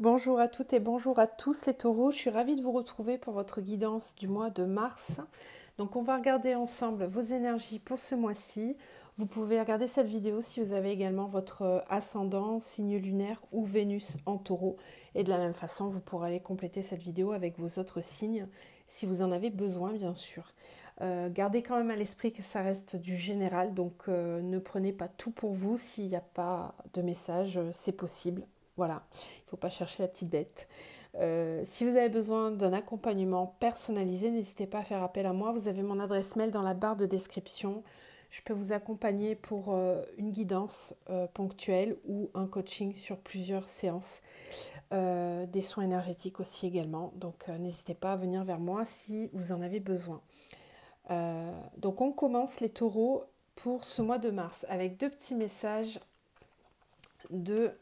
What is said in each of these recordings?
Bonjour à toutes et bonjour à tous les taureaux, je suis ravie de vous retrouver pour votre guidance du mois de mars. Donc on va regarder ensemble vos énergies pour ce mois-ci. Vous pouvez regarder cette vidéo si vous avez également votre ascendant, signe lunaire ou Vénus en taureau. Et de la même façon, vous pourrez aller compléter cette vidéo avec vos autres signes si vous en avez besoin bien sûr. Gardez quand même à l'esprit que ça reste du général, donc ne prenez pas tout pour vous. S'il n'y a pas de message, c'est possible. Voilà, il ne faut pas chercher la petite bête. Si vous avez besoin d'un accompagnement personnalisé, n'hésitez pas à faire appel à moi. Vous avez mon adresse mail dans la barre de description. Je peux vous accompagner pour une guidance ponctuelle ou un coaching sur plusieurs séances. Des soins énergétiques aussi également. Donc n'hésitez pas à venir vers moi si vous en avez besoin. Donc on commence les taureaux pour ce mois de mars avec deux petits messages de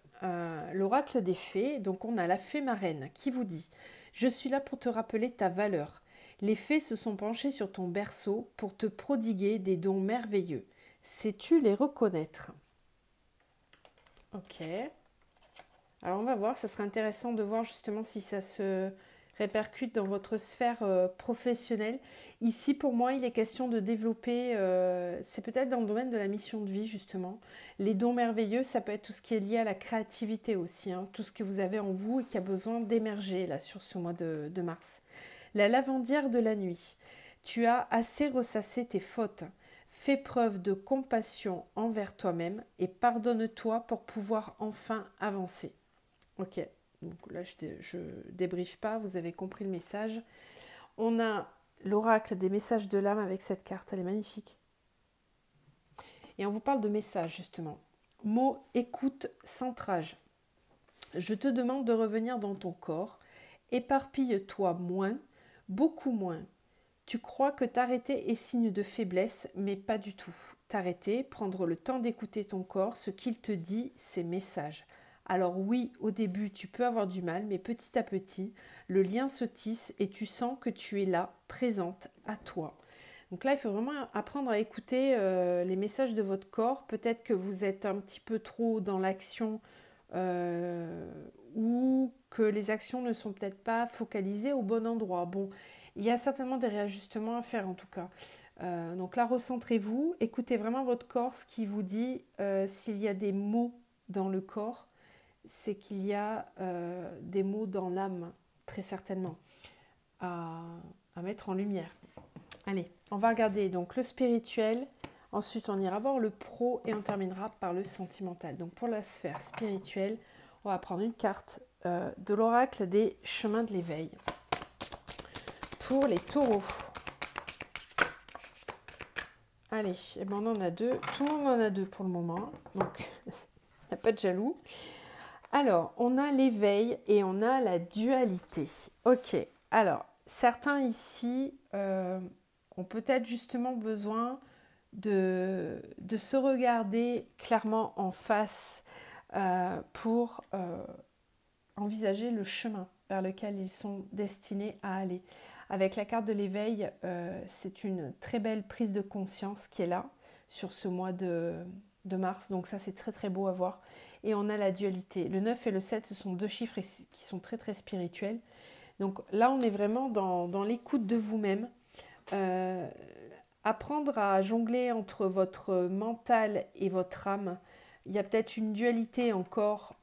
l'oracle des fées. Donc on a la fée marraine qui vous dit: je suis là pour te rappeler ta valeur. Les fées se sont penchées sur ton berceau pour te prodiguer des dons merveilleux. Sais-tu les reconnaître? Ok. Alors on va voir, ça serait intéressant de voir justement si ça se répercute dans votre sphère professionnelle. Ici, pour moi, il est question de développer, c'est peut-être dans le domaine de la mission de vie, justement. Les dons merveilleux, ça peut être tout ce qui est lié à la créativité aussi, hein, tout ce que vous avez en vous et qui a besoin d'émerger là sur ce mois de mars. La lavandière de la nuit. Tu as assez ressassé tes fautes. Fais preuve de compassion envers toi-même et pardonne-toi pour pouvoir enfin avancer. Ok, donc là je débriefe pas, vous avez compris le message. On a l'oracle des messages de l'âme avec cette carte, elle est magnifique. Et on vous parle de messages justement. Mot écoute centrage. Je te demande de revenir dans ton corps. Éparpille-toi moins, beaucoup moins. Tu crois que t'arrêter est signe de faiblesse, mais pas du tout. T'arrêter, prendre le temps d'écouter ton corps, ce qu'il te dit, ses messages. Alors oui, au début, tu peux avoir du mal, mais petit à petit, le lien se tisse et tu sens que tu es là, présente à toi. Donc là, il faut vraiment apprendre à écouter les messages de votre corps. Peut-être que vous êtes un petit peu trop dans l'action ou que les actions ne sont peut-être pas focalisées au bon endroit. Bon, il y a certainement des réajustements à faire en tout cas. Donc là, recentrez-vous, écoutez vraiment votre corps, ce qui vous dit s'il y a des mots dans le corps, c'est qu'il y a des mots dans l'âme, très certainement, à, à mettre en lumière. Allez, on va regarder donc le spirituel, ensuite on ira voir le pro et on terminera par le sentimental. Donc pour la sphère spirituelle, on va prendre une carte de l'oracle des chemins de l'éveil. Pour les taureaux. Allez, eh ben on en a deux. Tout le monde en a deux pour le moment. Donc, il n'y a pas de jaloux. Alors, on a l'éveil et on a la dualité. Ok, alors, certains ici ont peut-être justement besoin de se regarder clairement en face pour envisager le chemin vers lequel ils sont destinés à aller. Avec la carte de l'éveil, c'est une très belle prise de conscience qui est là sur ce mois de mars. Donc ça, c'est très très beau à voir. Et on a la dualité. Le 9 et le 7, ce sont deux chiffres qui sont très très spirituels. Donc là, on est vraiment dans l'écoute de vous-même. Apprendre à jongler entre votre mental et votre âme. Il y a peut-être une dualité encore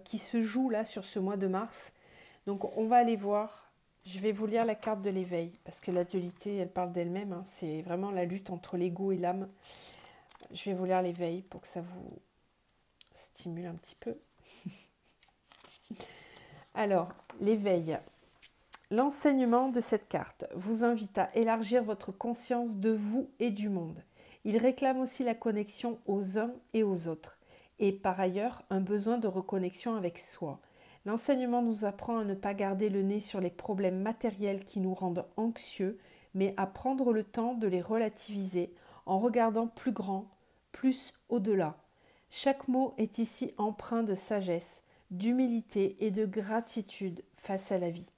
qui se joue là sur ce mois de mars. Donc on va aller voir. Je vais vous lire la carte de l'éveil parce que la dualité, elle parle d'elle-même. Hein. C'est vraiment la lutte entre l'ego et l'âme. Je vais vous lire l'éveil pour que ça vous stimule un petit peu. Alors, l'éveil. L'enseignement de cette carte vous invite à élargir votre conscience de vous et du monde. Il réclame aussi la connexion aux uns et aux autres, et par ailleurs un besoin de reconnexion avec soi. L'enseignement nous apprend à ne pas garder le nez sur les problèmes matériels qui nous rendent anxieux, mais à prendre le temps de les relativiser en regardant plus grand, plus au-delà. Chaque mot est ici empreint de sagesse, d'humilité et de gratitude face à la vie.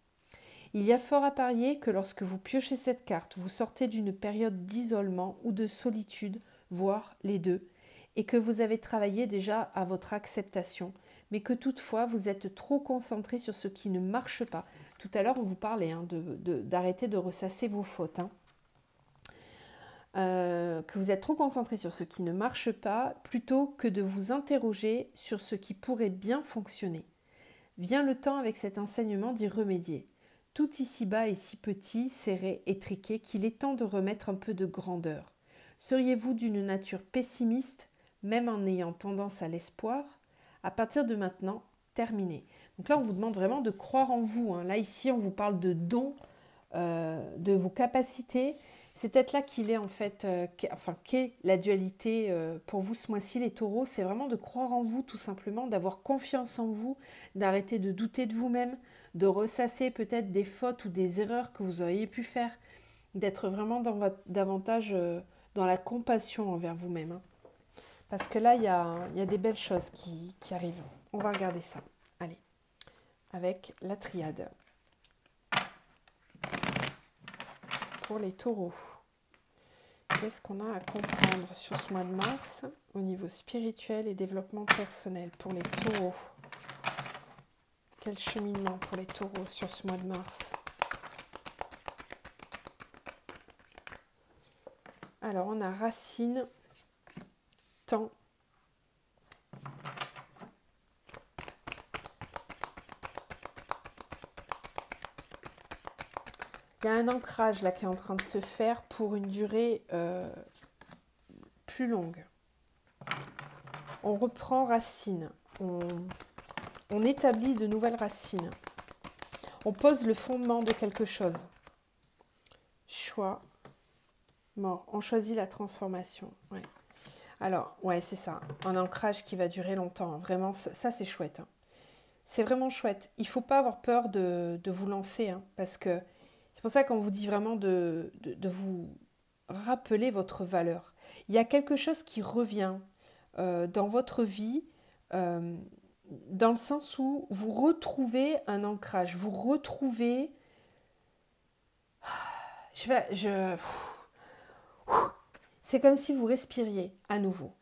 Il y a fort à parier que lorsque vous piochez cette carte, vous sortez d'une période d'isolement ou de solitude, voire les deux, et que vous avez travaillé déjà à votre acceptation, mais que toutefois, vous êtes trop concentré sur ce qui ne marche pas. Tout à l'heure, on vous parlait hein, d'arrêter de ressasser vos fautes. Hein. Que vous êtes trop concentré sur ce qui ne marche pas, plutôt que de vous interroger sur ce qui pourrait bien fonctionner. Vient le temps avec cet enseignement d'y remédier. Tout ici-bas est si petit, serré, étriqué qu'il est temps de remettre un peu de grandeur. Seriez-vous d'une nature pessimiste, même en ayant tendance à l'espoir? À partir de maintenant, terminez. Donc là, on vous demande vraiment de croire en vous. Hein. Là, ici, on vous parle de dons, de vos capacités. C'est peut-être là qu'il est en fait, qu'est la dualité pour vous ce mois-ci, les taureaux. C'est vraiment de croire en vous tout simplement, d'avoir confiance en vous, d'arrêter de douter de vous-même, de ressasser peut-être des fautes ou des erreurs que vous auriez pu faire, d'être vraiment davantage dans la compassion envers vous-même. Hein. Parce que là, il y a des belles choses qui arrivent. On va regarder ça. Allez, avec la triade. Pour les taureaux, qu'est-ce qu'on a à comprendre sur ce mois de mars au niveau spirituel et développement personnel pour les taureaux? Quel cheminement pour les taureaux sur ce mois de mars? Alors, on a racine, temps, il y a un ancrage là qui est en train de se faire pour une durée plus longue. On reprend racine, on établit de nouvelles racines. On pose le fondement de quelque chose. Choix, mort. On choisit la transformation. Ouais. Alors, ouais, c'est ça. Un ancrage qui va durer longtemps. Vraiment, ça c'est chouette. Hein. C'est vraiment chouette. Il ne faut pas avoir peur de vous lancer. Hein, parce que c'est pour ça qu'on vous dit vraiment de vous rappeler votre valeur. Il y a quelque chose qui revient dans votre vie dans le sens où vous retrouvez un ancrage. Vous retrouvez... C'est comme si vous respiriez à nouveau.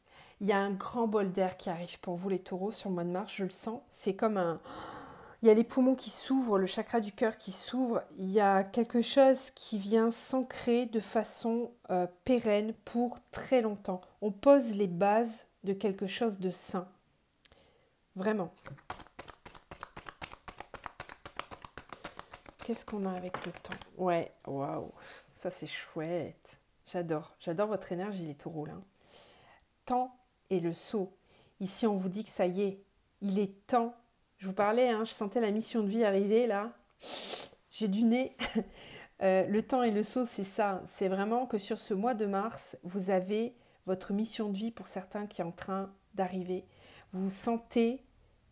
Il y a un grand bol d'air qui arrive pour vous les taureaux sur le mois de mars, je le sens. C'est comme un... Il y a les poumons qui s'ouvrent, le chakra du cœur qui s'ouvre. Il y a quelque chose qui vient s'ancrer de façon pérenne pour très longtemps. On pose les bases de quelque chose de sain. Vraiment. Qu'est-ce qu'on a avec le temps? Ouais, waouh, ça c'est chouette. J'adore votre énergie les taureaux là. Temps et le saut. Ici on vous dit que ça y est, il est temps. Je vous parlais, hein, je sentais la mission de vie arriver là. J'ai du nez. Le temps et le saut, c'est ça. C'est vraiment que sur ce mois de mars, vous avez votre mission de vie pour certains qui est en train d'arriver. Vous vous sentez...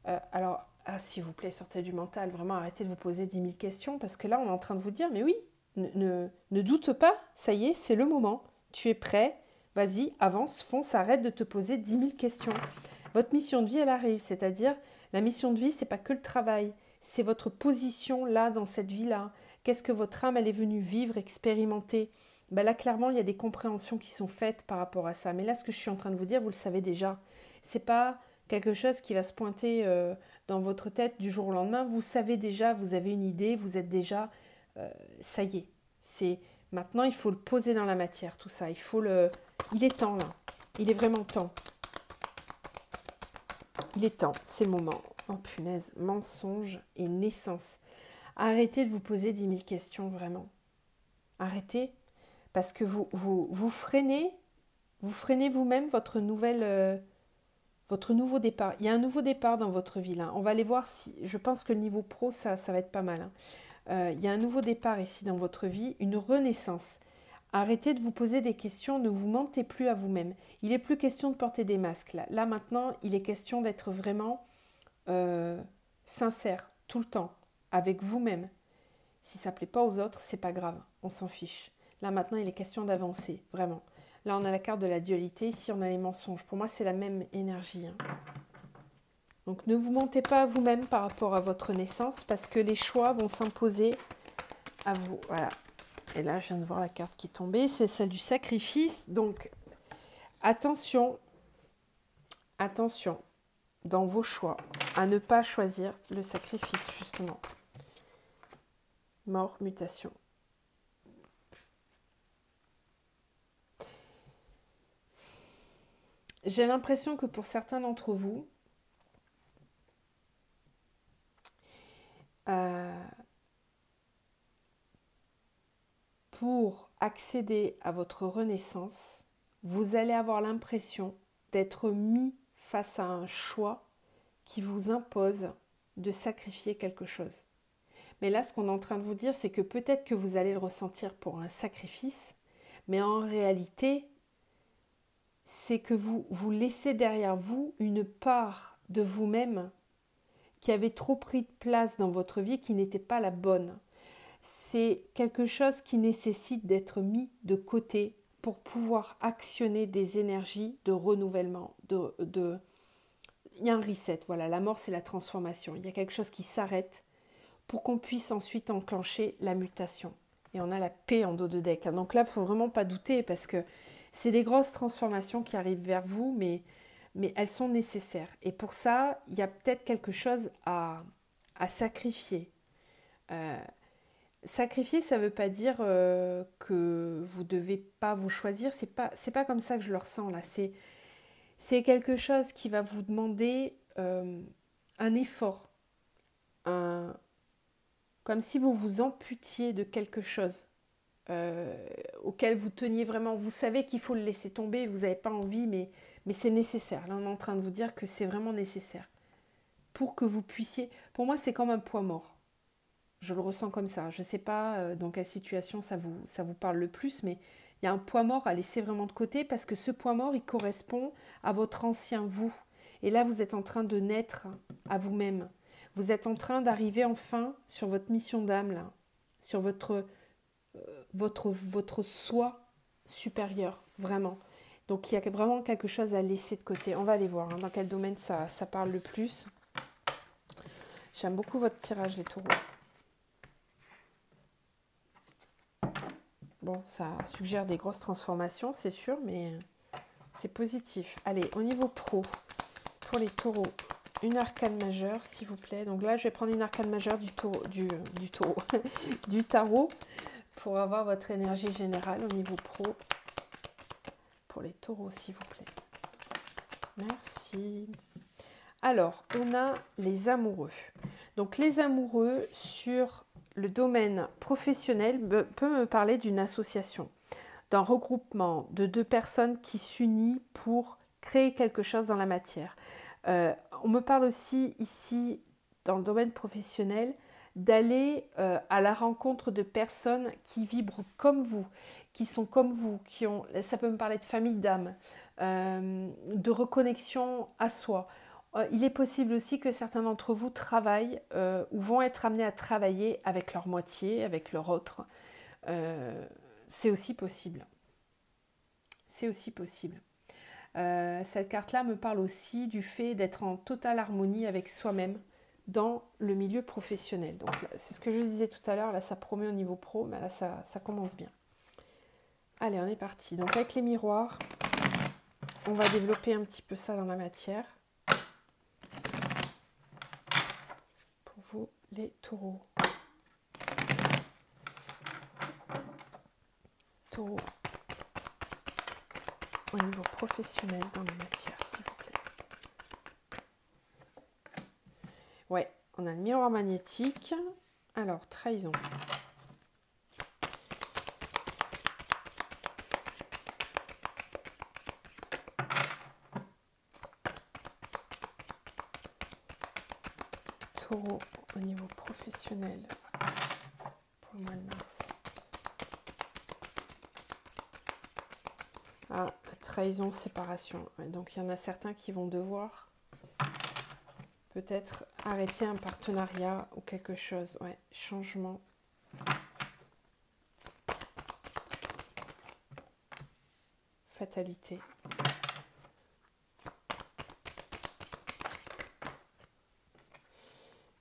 alors, s'il vous plaît, sortez du mental. Vraiment, arrêtez de vous poser 10 000 questions. Parce que là, on est en train de vous dire, mais oui, ne doute pas. Ça y est, c'est le moment. Tu es prêt. Vas-y, avance, fonce, arrête de te poser 10 000 questions. Votre mission de vie, elle arrive. C'est-à-dire, la mission de vie, c'est pas que le travail. C'est votre position là, dans cette vie-là. Qu'est-ce que votre âme, elle est venue vivre, expérimenter? Ben là, clairement, il y a des compréhensions qui sont faites par rapport à ça. Mais là, ce que je suis en train de vous dire, vous le savez déjà. C'est pas quelque chose qui va se pointer dans votre tête du jour au lendemain. Vous savez déjà, vous avez une idée, vous êtes déjà... ça y est. Maintenant, il faut le poser dans la matière, tout ça. Il est temps, là. Il est vraiment temps. Il est temps, c'est le moment. Oh punaise, mensonge et naissance. Arrêtez de vous poser 10 000 questions, vraiment. Arrêtez, parce que vous freinez vous-même votre nouveau départ. Il y a un nouveau départ dans votre vie, là. On va aller voir si... Je pense que le niveau pro, ça va être pas mal. Hein. Il y a un nouveau départ ici dans votre vie, une renaissance. Arrêtez de vous poser des questions, ne vous mentez plus à vous-même. Il n'est plus question de porter des masques, là. Là, maintenant, il est question d'être vraiment sincère, tout le temps, avec vous-même. Si ça ne plaît pas aux autres, c'est pas grave, on s'en fiche. Là, maintenant, il est question d'avancer, vraiment. Là, on a la carte de la dualité, ici, on a les mensonges. Pour moi, c'est la même énergie. Hein. Donc, ne vous mentez pas à vous-même par rapport à votre naissance, parce que les choix vont s'imposer à vous. Voilà. Et là, je viens de voir la carte qui est tombée, c'est celle du sacrifice. Donc, attention, attention. dans vos choix, à ne pas choisir le sacrifice, justement. Mort, mutation. J'ai l'impression que pour certains d'entre vous, pour accéder à votre renaissance, vous allez avoir l'impression d'être mis face à un choix qui vous impose de sacrifier quelque chose. Mais là, ce qu'on est en train de vous dire, c'est que peut-être que vous allez le ressentir pour un sacrifice, mais en réalité, c'est que vous laissez derrière vous une part de vous-même qui avait trop pris de place dans votre vie, qui n'était pas la bonne. C'est quelque chose qui nécessite d'être mis de côté pour pouvoir actionner des énergies de renouvellement. Il y a un reset, voilà, la mort c'est la transformation. Il y a quelque chose qui s'arrête pour qu'on puisse ensuite enclencher la mutation. Et on a la paix en dos de deck. Donc là, il ne faut vraiment pas douter parce que c'est des grosses transformations qui arrivent vers vous, mais elles sont nécessaires. Et pour ça, il y a peut-être quelque chose à sacrifier. Sacrifier, ça ne veut pas dire que vous ne devez pas vous choisir. C'est pas comme ça que je le ressens là. C'est quelque chose qui va vous demander un effort, comme si vous vous amputiez de quelque chose auquel vous teniez vraiment. Vous savez qu'il faut le laisser tomber, vous n'avez pas envie, mais c'est nécessaire. Là, on est en train de vous dire que c'est vraiment nécessaire pour que vous puissiez... Pour moi, c'est comme un poids mort. Je le ressens comme ça. Je ne sais pas dans quelle situation ça vous parle le plus, mais il y a un poids mort à laisser vraiment de côté parce que ce poids mort, il correspond à votre ancien vous. Et là, vous êtes en train de naître à vous-même. Vous êtes en train d'arriver enfin sur votre mission d'âme, là, sur votre soi supérieur, vraiment. Donc, il y a vraiment quelque chose à laisser de côté. On va aller voir dans quel domaine ça parle le plus. J'aime beaucoup votre tirage, les taureaux. Bon, ça suggère des grosses transformations, c'est sûr, mais c'est positif. Allez, au niveau pro, pour les taureaux, une arcane majeure, s'il vous plaît. Donc là, je vais prendre une arcane majeure du taureau, du tarot, pour avoir votre énergie générale au niveau pro. Pour les taureaux, s'il vous plaît. Merci. Alors, on a les amoureux. Donc, les amoureux sur le domaine professionnel peut me parler d'une association, d'un regroupement de deux personnes qui s'unissent pour créer quelque chose dans la matière. On me parle aussi ici, dans le domaine professionnel, d'aller à la rencontre de personnes qui vibrent comme vous, qui sont comme vous, ça peut me parler de famille d'âme, de reconnexion à soi. Il est possible aussi que certains d'entre vous travaillent ou vont être amenés à travailler avec leur moitié, avec leur autre. C'est aussi possible. C'est aussi possible. Cette carte-là me parle aussi du fait d'être en totale harmonie avec soi-même dans le milieu professionnel. Donc c'est ce que je disais tout à l'heure, là ça promet au niveau pro, mais là ça commence bien. Allez, on est parti. Donc avec les miroirs, on va développer un petit peu ça dans la matière. Pour vous, les taureaux. Taureaux. Au niveau professionnel dans la matière, s'il vous plaît. Ouais, on a le miroir magnétique. Alors, trahison. Taureau au niveau professionnel pour le mois de mars. Ah, trahison, séparation. Ouais, donc, il y en a certains qui vont devoir peut-être arrêter un partenariat ou quelque chose. Ouais, changement. Fatalité.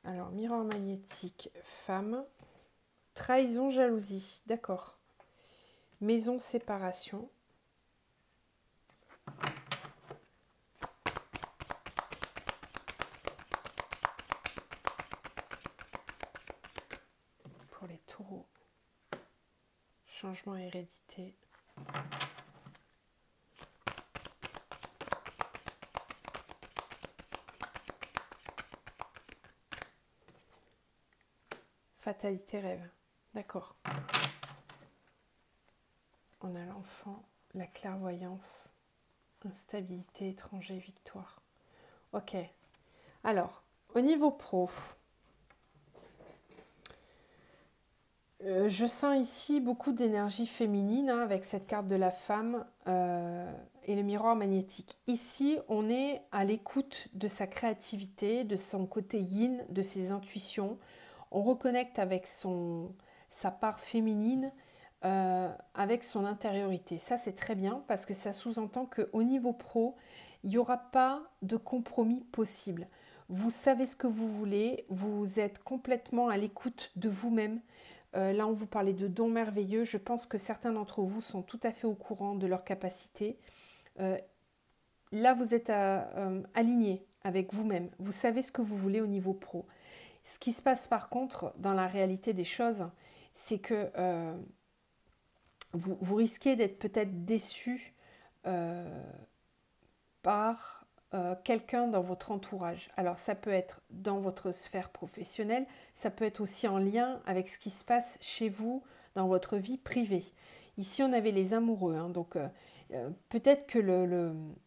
Alors, miroir magnétique, femme. Trahison, jalousie. D'accord. Maison, séparation. taureau. Changement hérédité. Fatalité rêve. D'accord. On a l'enfant, la clairvoyance, instabilité, étranger, victoire. Ok. Alors, au niveau pro, je sens ici beaucoup d'énergie féminine hein, avec cette carte de la femme et le miroir magnétique. Ici, on est à l'écoute de sa créativité, de son côté yin, de ses intuitions. On reconnecte avec sa part féminine, avec son intériorité. Ça, c'est très bien parce que ça sous-entend qu'au niveau pro, il n'y aura pas de compromis possible. Vous savez ce que vous voulez, vous êtes complètement à l'écoute de vous-même. Là, on vous parlait de dons merveilleux. Je pense que certains d'entre vous sont tout à fait au courant de leurs capacités. Là, vous êtes aligné avec vous-même. Vous savez ce que vous voulez au niveau pro. Ce qui se passe par contre dans la réalité des choses, c'est que vous risquez d'être peut-être déçu par quelqu'un dans votre entourage. Alors ça peut être dans votre sphère professionnelle, ça peut être aussi en lien avec ce qui se passe chez vous dans votre vie privée. Ici on avait les amoureux, hein, donc peut-être que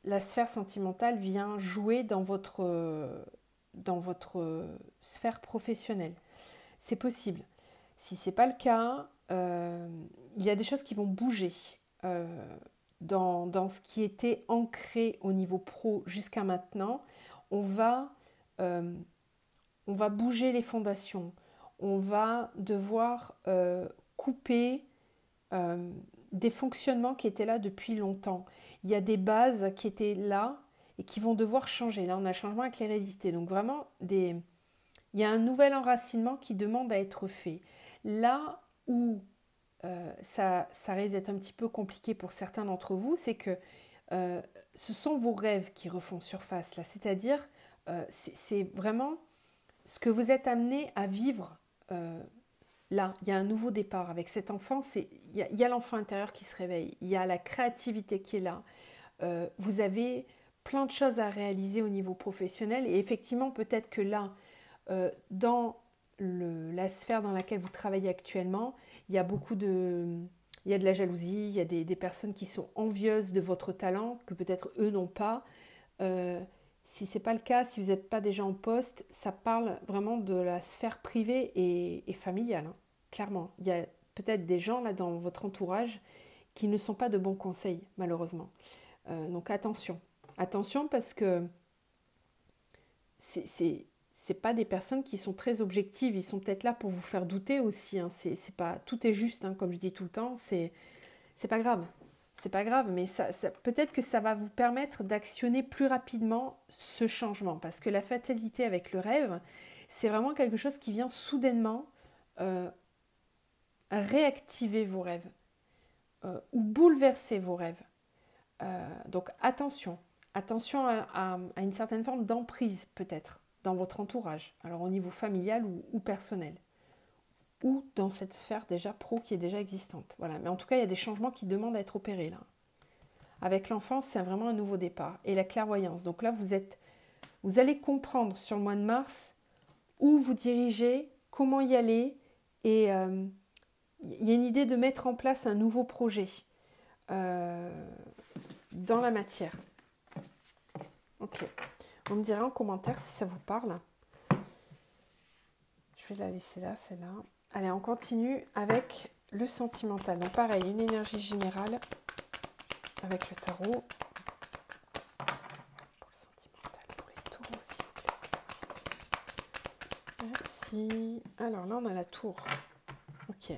la sphère sentimentale vient jouer dans votre sphère professionnelle. C'est possible. Si ce n'est pas le cas, il y a des choses qui vont bouger dans ce qui était ancré au niveau pro jusqu'à maintenant. On va bouger les fondations. On va devoir couper des fonctionnements qui étaient là depuis longtemps. Il y a des bases qui étaient là et qui vont devoir changer. Là, on a un changement avec l'hérédité. Donc vraiment, il y a un nouvel enracinement qui demande à être fait. Là où ça risque d'être un petit peu compliqué pour certains d'entre vous, c'est que ce sont vos rêves qui refont surface là. C'est-à-dire, c'est vraiment ce que vous êtes amené à vivre là. Il y a un nouveau départ avec cet enfant. Il y a l'enfant intérieur qui se réveille. Il y a la créativité qui est là. Vous avez plein de choses à réaliser au niveau professionnel. Et effectivement, peut-être que là, dans la sphère dans laquelle vous travaillez actuellement, il y a il y a de la jalousie, il y a des personnes qui sont envieuses de votre talent, que peut-être eux n'ont pas. Si ce n'est pas le cas, si vous n'êtes pas déjà en poste, ça parle vraiment de la sphère privée et familiale, hein, clairement. Il y a peut-être des gens là dans votre entourage qui ne sont pas de bons conseils, malheureusement. Donc attention. Attention parce que c'est pas des personnes qui sont très objectives. Ils sont peut-être là pour vous faire douter aussi. Hein. C'est pas, tout est juste, hein, comme je dis tout le temps. C'est pas grave. C'est pas grave, mais peut-être que ça va vous permettre d'actionner plus rapidement ce changement. Parce que la fatalité avec le rêve, c'est vraiment quelque chose qui vient soudainement réactiver vos rêves ou bouleverser vos rêves. Donc attention. Attention à une certaine forme d'emprise peut-être dans votre entourage, alors au niveau familial ou personnel, ou dans cette sphère déjà pro qui est déjà existante. Voilà. Mais en tout cas, il y a des changements qui demandent à être opérés là. Avec l'enfant, c'est vraiment un nouveau départ. Et la clairvoyance. Donc là, vous allez comprendre sur le mois de mars où vous dirigez, comment y aller, et il y a une idée de mettre en place un nouveau projet dans la matière. Ok. Vous me direz en commentaire si ça vous parle. Je vais la laisser là, celle-là. Allez, on continue avec le sentimental. Donc pareil, une énergie générale avec le tarot. Pour le sentimental, pour les taureaux, s'il vous plaît. Merci. Alors là, on a la tour. Ok.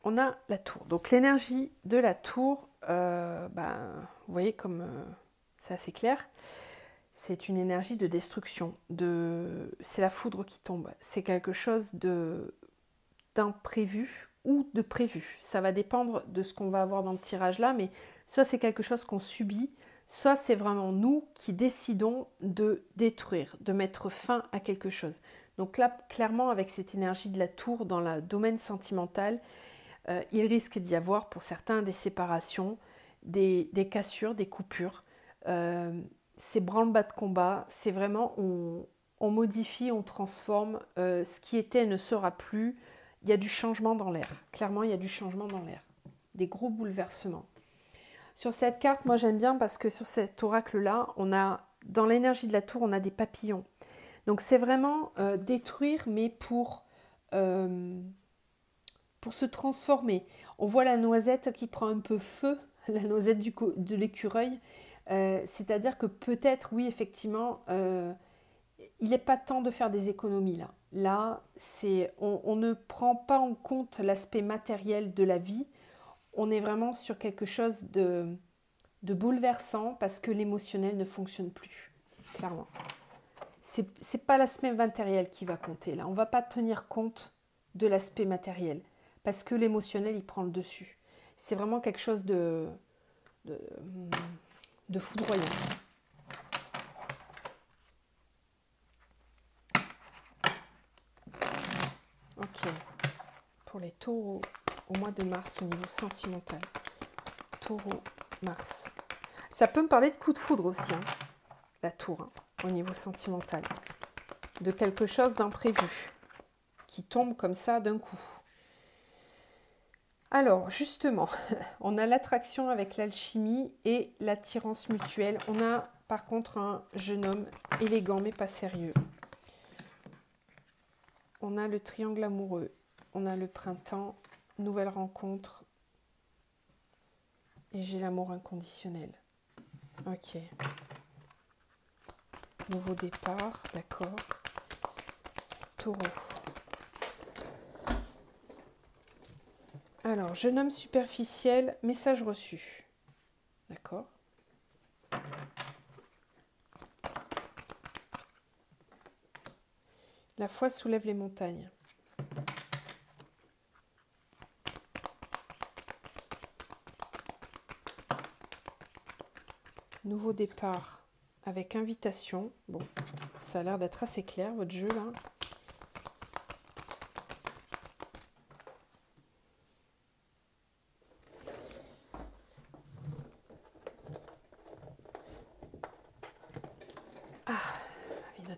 On a la tour. Donc l'énergie de la tour, vous voyez comme c'est assez clair. C'est une énergie de destruction. C'est la foudre qui tombe. C'est quelque chose d'imprévu ou de prévu. Ça va dépendre de ce qu'on va avoir dans le tirage là, mais soit c'est quelque chose qu'on subit, soit c'est vraiment nous qui décidons de détruire, de mettre fin à quelque chose. Donc là, clairement, avec cette énergie de la tour dans le domaine sentimental, il risque d'y avoir pour certains des séparations, des cassures, des coupures. C'est branle-bas de combat, c'est vraiment on modifie, on transforme, ce qui était ne sera plus. Il y a du changement dans l'air, clairement il y a du changement dans l'air, des gros bouleversements. Sur cette carte, moi j'aime bien parce que sur cet oracle-là, on a, dans l'énergie de la tour, on a des papillons. Donc c'est vraiment détruire, mais pour se transformer. On voit la noisette qui prend un peu feu, la noisette de l'écureuil. C'est-à-dire que peut-être, oui, effectivement, il n'est pas temps de faire des économies là. Là, on ne prend pas en compte l'aspect matériel de la vie. On est vraiment sur quelque chose de bouleversant parce que l'émotionnel ne fonctionne plus, clairement. C'est pas l'aspect matériel qui va compter là. On ne va pas tenir compte de l'aspect matériel parce que l'émotionnel, il prend le dessus. C'est vraiment quelque chose de foudroyant. Ok. Pour les taureaux, au mois de mars, au niveau sentimental. Taureau, mars. Ça peut me parler de coup de foudre aussi, hein, la tour, hein, au niveau sentimental. De quelque chose d'imprévu qui tombe comme ça d'un coup. Alors, justement, on a l'attraction avec l'alchimie et l'attirance mutuelle. On a par contre un jeune homme élégant mais pas sérieux. On a le triangle amoureux. On a le printemps, nouvelle rencontre. Et j'ai l'amour inconditionnel. Ok. Nouveau départ, d'accord. Taureau. Alors, jeune homme superficiel, message reçu. D'accord. La foi soulève les montagnes. Nouveau départ avec invitation. Bon, ça a l'air d'être assez clair, votre jeu, là.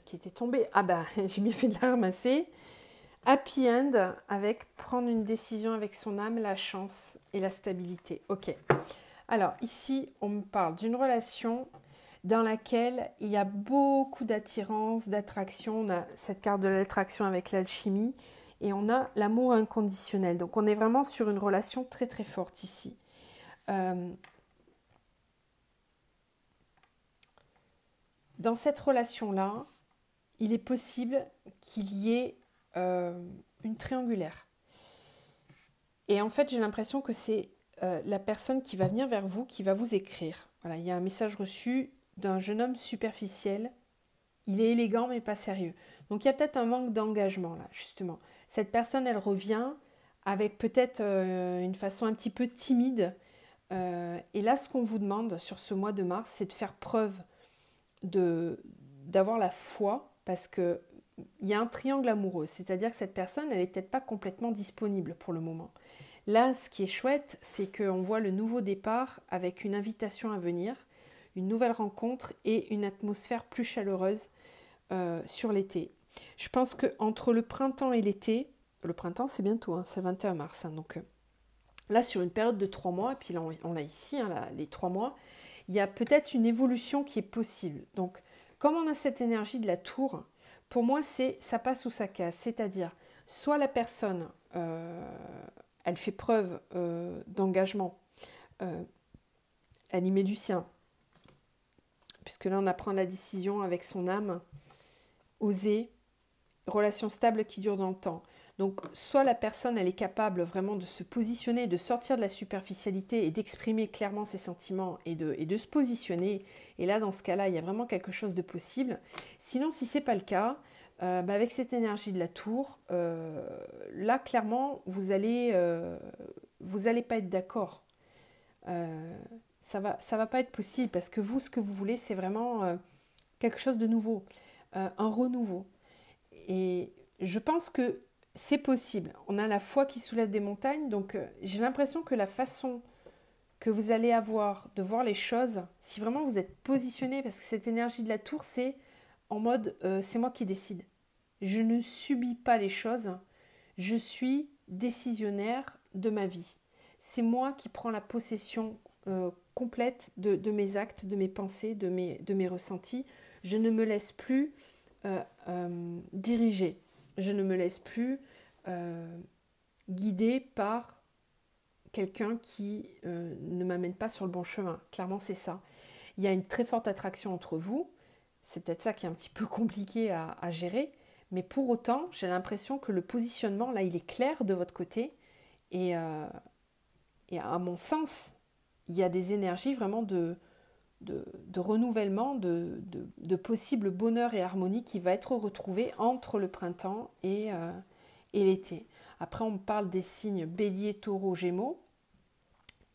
Qui était tombé. Ah bah, j'ai bien fait de la ramasser. Happy end avec prendre une décision avec son âme, la chance et la stabilité. Ok. Alors ici, on me parle d'une relation dans laquelle il y a beaucoup d'attirance, d'attraction. On a cette carte de l'attraction avec l'alchimie et on a l'amour inconditionnel. Donc on est vraiment sur une relation très très forte ici. Dans cette relation-là, il est possible qu'il y ait une triangulaire. Et en fait, j'ai l'impression que c'est la personne qui va venir vers vous, qui va vous écrire. Voilà, il y a un message reçu d'un jeune homme superficiel. Il est élégant, mais pas sérieux. Donc, il y a peut-être un manque d'engagement, là, justement. Cette personne, elle revient avec peut-être une façon un petit peu timide. Et là, ce qu'on vous demande sur ce mois de mars, c'est de faire preuve d'avoir la foi, parce que il y a un triangle amoureux, c'est-à-dire que cette personne, elle n'est peut-être pas complètement disponible pour le moment. Là, ce qui est chouette, c'est qu'on voit le nouveau départ avec une invitation à venir, une nouvelle rencontre et une atmosphère plus chaleureuse sur l'été. Je pense qu'entre le printemps et l'été, le printemps c'est bientôt, hein, c'est le 21 mars, hein, donc là sur une période de 3 mois, et puis là on l'a ici, hein, là, les 3 mois, il y a peut-être une évolution qui est possible. Donc comme on a cette énergie de la tour, pour moi, ça passe ou ça casse. C'est-à-dire, soit la personne, elle fait preuve d'engagement, elle y met du sien, puisque là, on apprend la décision avec son âme, oser, relation stable qui dure dans le temps. Donc, soit la personne, elle est capable vraiment de se positionner, de sortir de la superficialité et d'exprimer clairement ses sentiments et de se positionner. Et là, dans ce cas-là, il y a vraiment quelque chose de possible. Sinon, si ce n'est pas le cas, avec cette énergie de la tour, là, clairement, vous allez pas être d'accord. Ça va pas être possible parce que vous, ce que vous voulez, c'est vraiment quelque chose de nouveau, un renouveau. Et je pense que c'est possible. On a la foi qui soulève des montagnes, donc j'ai l'impression que la façon que vous allez avoir de voir les choses, si vraiment vous êtes positionné, parce que cette énergie de la tour, c'est en mode c'est moi qui décide. Je ne subis pas les choses, je suis décisionnaire de ma vie. C'est moi qui prends la possession complète de mes actes, de mes pensées, de mes ressentis. Je ne me laisse plus diriger. Je ne me laisse plus guider par quelqu'un qui ne m'amène pas sur le bon chemin. Clairement, c'est ça. Il y a une très forte attraction entre vous. C'est peut-être ça qui est un petit peu compliqué à gérer. Mais pour autant, j'ai l'impression que le positionnement, là, il est clair de votre côté. Et à mon sens, il y a des énergies vraiment de renouvellement, de possible bonheur et harmonie qui va être retrouvé entre le printemps et l'été. Après, on me parle des signes bélier, taureau, gémeaux,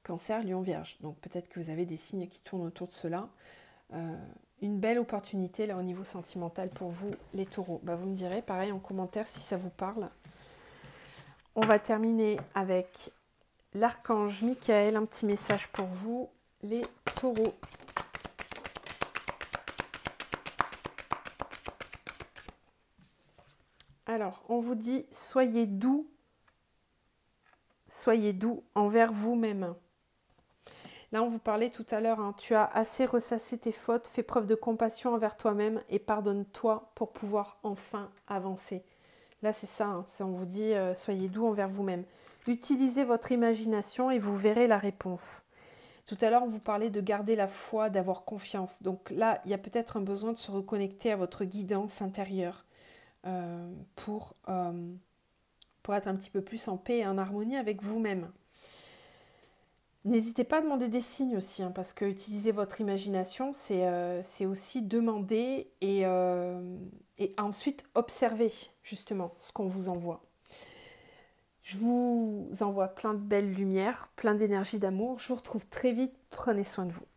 cancer, lion, vierge. Donc peut-être que vous avez des signes qui tournent autour de cela. Une belle opportunité là au niveau sentimental pour vous, les taureaux. Vous me direz, pareil, en commentaire si ça vous parle. On va terminer avec l'archange Michael, un petit message pour vous, les taureaux. Alors, on vous dit, soyez doux envers vous-même. Là, on vous parlait tout à l'heure, tu as assez ressassé tes fautes, fais preuve de compassion envers toi-même et pardonne-toi pour pouvoir enfin avancer. Là, c'est ça, on vous dit, soyez doux envers vous-même. Utilisez votre imagination et vous verrez la réponse. Tout à l'heure, on vous parlait de garder la foi, d'avoir confiance. Donc là, il y a peut-être un besoin de se reconnecter à votre guidance intérieure pour être un petit peu plus en paix et en harmonie avec vous-même. N'hésitez pas à demander des signes aussi, parce que utiliser votre imagination, c'est aussi demander et ensuite observer justement ce qu'on vous envoie. Je vous envoie plein de belles lumières, plein d'énergie d'amour. Je vous retrouve très vite. Prenez soin de vous.